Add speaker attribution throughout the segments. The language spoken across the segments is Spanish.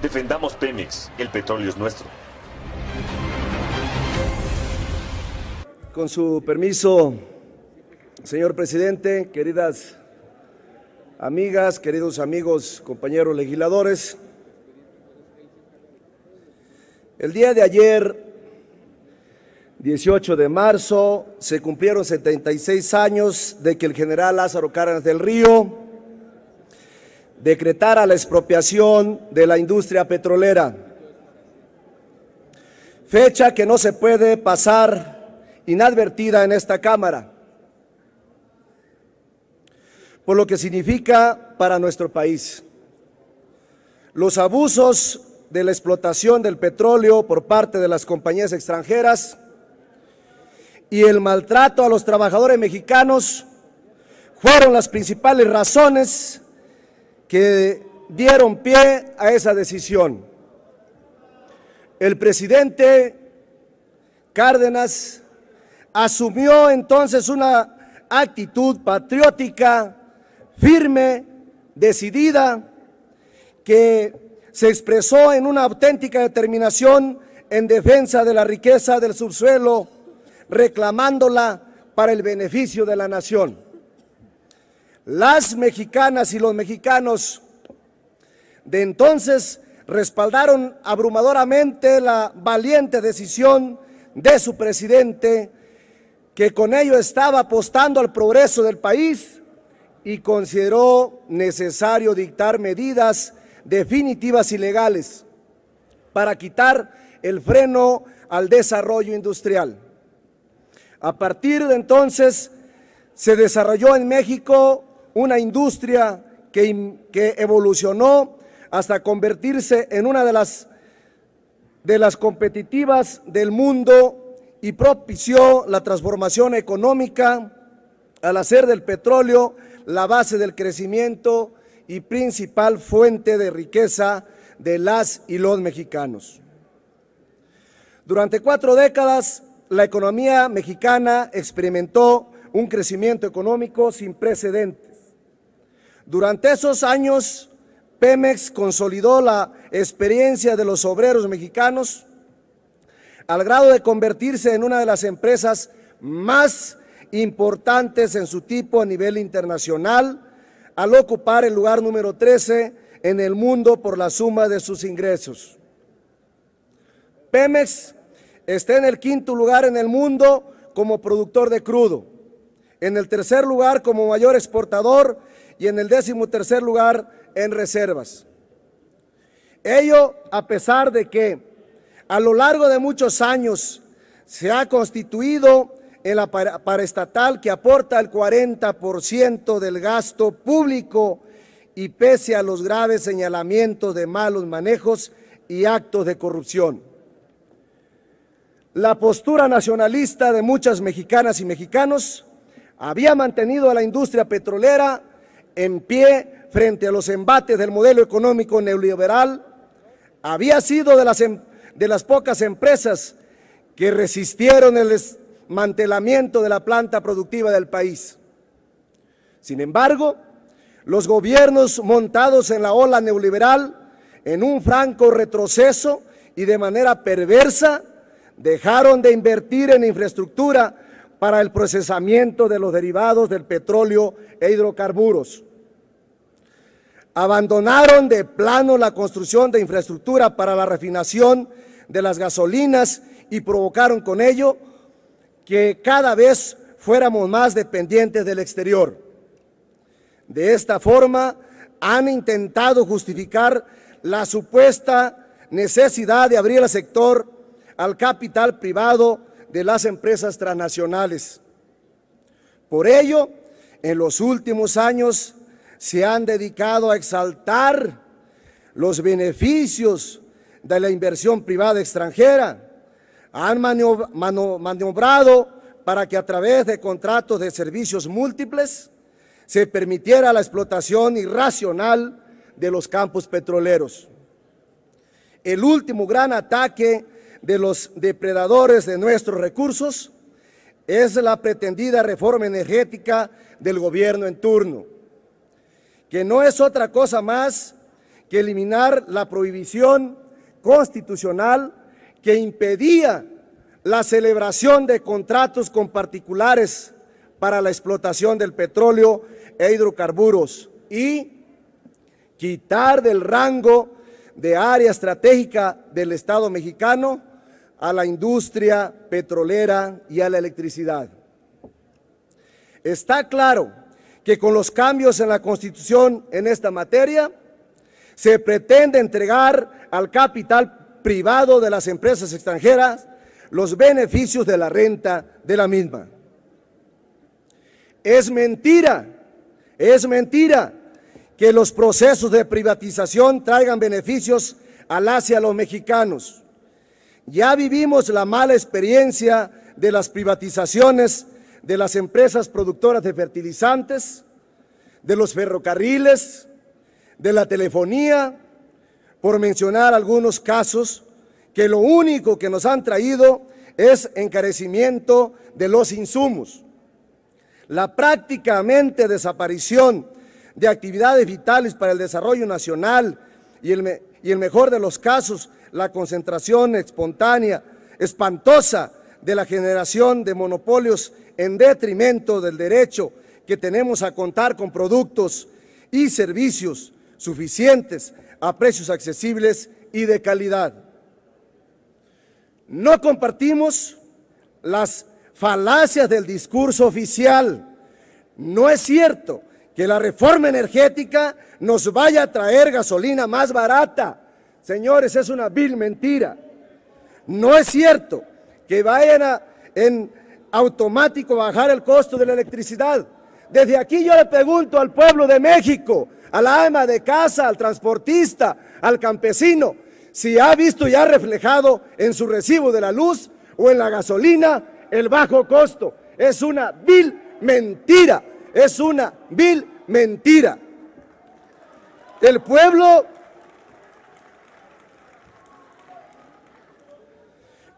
Speaker 1: Defendamos Pemex, el petróleo es nuestro.
Speaker 2: Con su permiso, señor presidente, queridas amigas, queridos amigos, compañeros legisladores, el día de ayer, 18 de marzo, se cumplieron 76 años de que el general Lázaro Cárdenas del Río decretara la expropiación de la industria petrolera, fecha que no se puede pasar inadvertida en esta Cámara, por lo que significa para nuestro país. Los abusos de la explotación del petróleo por parte de las compañías extranjeras y el maltrato a los trabajadores mexicanos fueron las principales razones que dieron pie a esa decisión. El presidente Cárdenas asumió entonces una actitud patriótica, firme, decidida, que se expresó en una auténtica determinación en defensa de la riqueza del subsuelo, reclamándola para el beneficio de la nación. Las mexicanas y los mexicanos de entonces respaldaron abrumadoramente la valiente decisión de su presidente, que con ello estaba apostando al progreso del país y consideró necesario dictar medidas definitivas y legales para quitar el freno al desarrollo industrial. A partir de entonces se desarrolló en México una industria que evolucionó hasta convertirse en una de las competitivas del mundo y propició la transformación económica al hacer del petróleo la base del crecimiento y principal fuente de riqueza de las y los mexicanos. Durante 4 décadas, la economía mexicana experimentó un crecimiento económico sin precedentes. Durante esos años, Pemex consolidó la experiencia de los obreros mexicanos al grado de convertirse en una de las empresas más importantes en su tipo a nivel internacional, al ocupar el lugar número 13 en el mundo por la suma de sus ingresos. Pemex está en el 5º lugar en el mundo como productor de crudo, en el 3er lugar como mayor exportador y en el 13º lugar en reservas. Ello a pesar de que a lo largo de muchos años se ha constituido en la paraestatal que aporta el 40% del gasto público y pese a los graves señalamientos de malos manejos y actos de corrupción. La postura nacionalista de muchas mexicanas y mexicanos había mantenido a la industria petrolera en pie frente a los embates del modelo económico neoliberal. Había sido de las pocas empresas que resistieron el desmantelamiento de la planta productiva del país. Sin embargo, los gobiernos montados en la ola neoliberal, en un franco retroceso y de manera perversa, dejaron de invertir en infraestructura para el procesamiento de los derivados del petróleo e hidrocarburos. Abandonaron de plano la construcción de infraestructura para la refinación de las gasolinas y provocaron con ello que cada vez fuéramos más dependientes del exterior. De esta forma, han intentado justificar la supuesta necesidad de abrir el sector al capital privado de las empresas transnacionales. Por ello, en los últimos años se han dedicado a exaltar los beneficios de la inversión privada extranjera. Han maniobrado para que a través de contratos de servicios múltiples se permitiera la explotación irracional de los campos petroleros. El último gran ataque de los depredadores de nuestros recursos es la pretendida reforma energética del gobierno en turno, que no es otra cosa más que eliminar la prohibición constitucional que impedía la celebración de contratos con particulares para la explotación del petróleo e hidrocarburos y quitar del rango de área estratégica del Estado mexicano a la industria petrolera y a la electricidad. Está claro que con los cambios en la Constitución en esta materia, se pretende entregar al capital privado de las empresas extranjeras los beneficios de la renta de la misma. Es mentira que los procesos de privatización traigan beneficios a las y a los mexicanos. Ya vivimos la mala experiencia de las privatizaciones de las empresas productoras de fertilizantes, de los ferrocarriles, de la telefonía, por mencionar algunos casos que lo único que nos han traído es encarecimiento de los insumos. La prácticamente desaparición de actividades vitales para el desarrollo nacional y el mejor de los casos, la concentración espontánea, espantosa de la generación de monopolios en detrimento del derecho que tenemos a contar con productos y servicios suficientes a precios accesibles y de calidad. No compartimos las falacias del discurso oficial. No es cierto que la reforma energética nos vaya a traer gasolina más barata. Señores, es una vil mentira. No es cierto que vayan en automático bajar el costo de la electricidad. Desde aquí yo le pregunto al pueblo de México, a la ama de casa, al transportista, al campesino, si ha visto ya reflejado en su recibo de la luz o en la gasolina el bajo costo. Es una vil mentira, es una vil mentira. El pueblo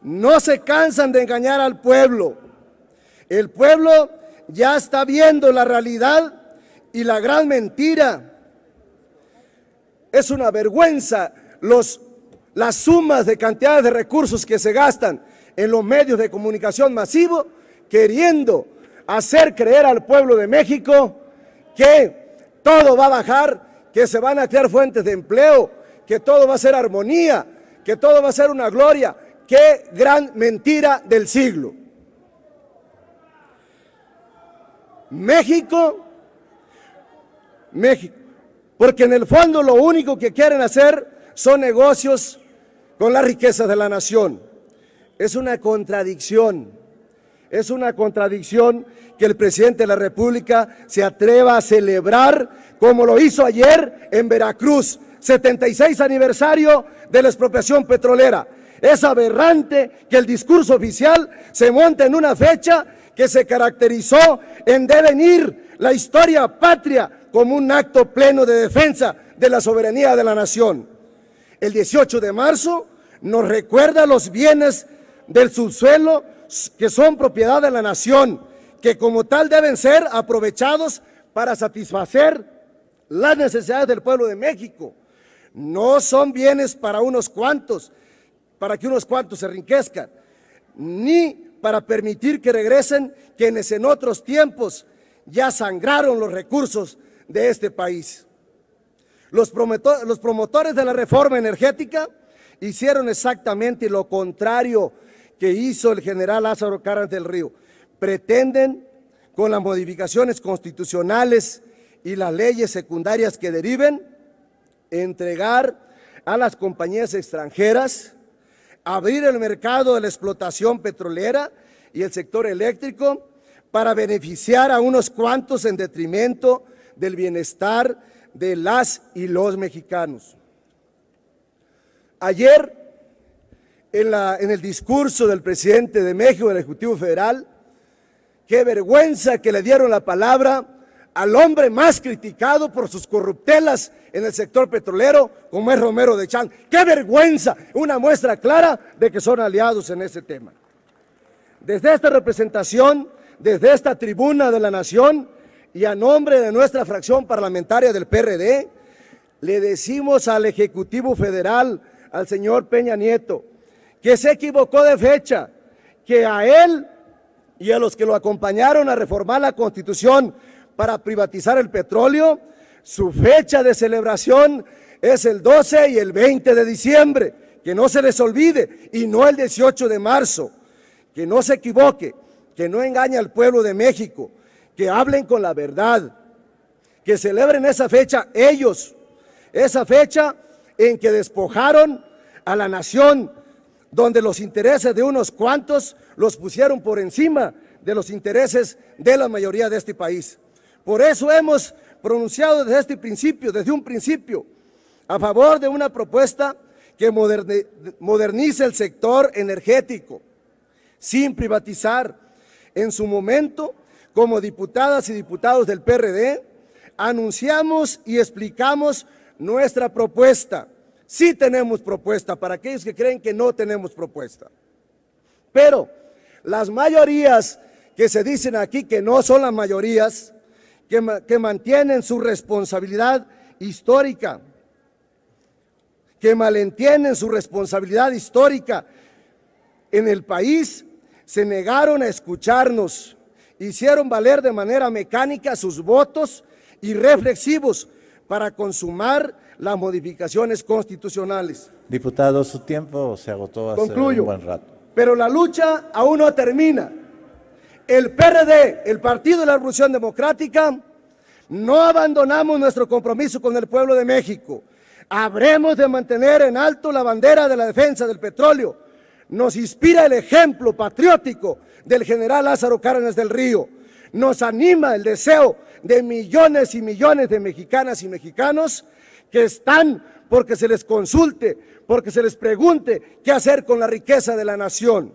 Speaker 2: no se cansan de engañar al pueblo. El pueblo ya está viendo la realidad y la gran mentira. Es una vergüenza las sumas de cantidades de recursos que se gastan en los medios de comunicación masivo, queriendo hacer creer al pueblo de México que todo va a bajar, que se van a crear fuentes de empleo, que todo va a ser armonía, que todo va a ser una gloria. ¡Qué gran mentira del siglo! México, porque en el fondo lo único que quieren hacer son negocios con las riquezas de la nación. Es una contradicción que el presidente de la República se atreva a celebrar como lo hizo ayer en Veracruz, 76 aniversario de la expropiación petrolera. Es aberrante que el discurso oficial se monte en una fecha que se caracterizó en devenir la historia patria como un acto pleno de defensa de la soberanía de la nación. El 18 de marzo nos recuerda los bienes del subsuelo que son propiedad de la nación, que como tal deben ser aprovechados para satisfacer las necesidades del pueblo de México. No son bienes para unos cuantos, para que unos cuantos se enriquezcan, ni para permitir que regresen quienes en otros tiempos ya sangraron los recursos de este país. Los promotores de la reforma energética hicieron exactamente lo contrario que hizo el general Lázaro Cárdenas del Río. Pretenden, con las modificaciones constitucionales y las leyes secundarias que deriven, entregar a las compañías extranjeras, abrir el mercado de la explotación petrolera y el sector eléctrico para beneficiar a unos cuantos en detrimento del bienestar de las y los mexicanos. Ayer, en el discurso del presidente de México, del Ejecutivo Federal, qué vergüenza que le dieron la palabra al hombre más criticado por sus corruptelas en el sector petrolero, como es Romero de Champs. ¡Qué vergüenza! Una muestra clara de que son aliados en ese tema. Desde esta representación, desde esta tribuna de la nación y a nombre de nuestra fracción parlamentaria del PRD, le decimos al Ejecutivo Federal, al señor Peña Nieto, que se equivocó de fecha, que a él y a los que lo acompañaron a reformar la Constitución para privatizar el petróleo, su fecha de celebración es el 12 y el 20 de diciembre, que no se les olvide, y no el 18 de marzo, que no se equivoque, que no engañe al pueblo de México, que hablen con la verdad, que celebren esa fecha ellos, esa fecha en que despojaron a la nación, donde los intereses de unos cuantos los pusieron por encima de los intereses de la mayoría de este país. Por eso hemos pronunciado desde un principio, a favor de una propuesta que modernice el sector energético, sin privatizar. En su momento, como diputadas y diputados del PRD, anunciamos y explicamos nuestra propuesta. Sí tenemos propuesta, para aquellos que creen que no tenemos propuesta. Pero las mayorías que se dicen aquí que no son las mayorías, que mantienen su responsabilidad histórica, que malentienden su responsabilidad histórica en el país, se negaron a escucharnos, hicieron valer de manera mecánica sus votos irreflexivos para consumar las modificaciones constitucionales.
Speaker 3: Diputado, su tiempo se agotó hace
Speaker 2: Concluyo,
Speaker 3: un buen rato.
Speaker 2: pero la lucha aún no termina. El PRD, el Partido de la Revolución Democrática, no abandonamos nuestro compromiso con el pueblo de México. Habremos de mantener en alto la bandera de la defensa del petróleo. Nos inspira el ejemplo patriótico del general Lázaro Cárdenas del Río. Nos anima el deseo de millones y millones de mexicanas y mexicanos que están porque se les consulte, porque se les pregunte qué hacer con la riqueza de la nación.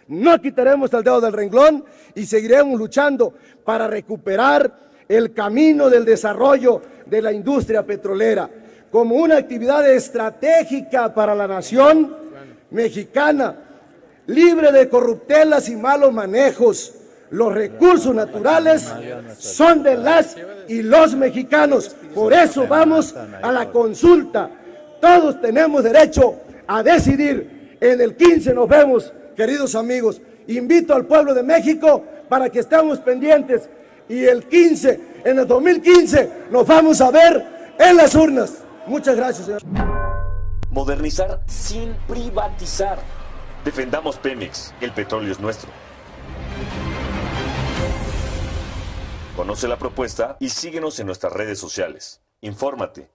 Speaker 2: No quitaremos el dedo del renglón y seguiremos luchando para recuperar el camino del desarrollo de la industria petrolera como una actividad estratégica para la nación mexicana, libre de corruptelas y malos manejos. Los recursos naturales son de las y los mexicanos. Por eso vamos a la consulta. Todos tenemos derecho a decidir. En el 15 nos vemos, queridos amigos. Invito al pueblo de México para que estemos pendientes. Y el 15, en el 2015, nos vamos a ver en las urnas. Muchas gracias, señor.
Speaker 1: Modernizar sin privatizar. Defendamos Pemex, el petróleo es nuestro. Conoce la propuesta y síguenos en nuestras redes sociales. Infórmate.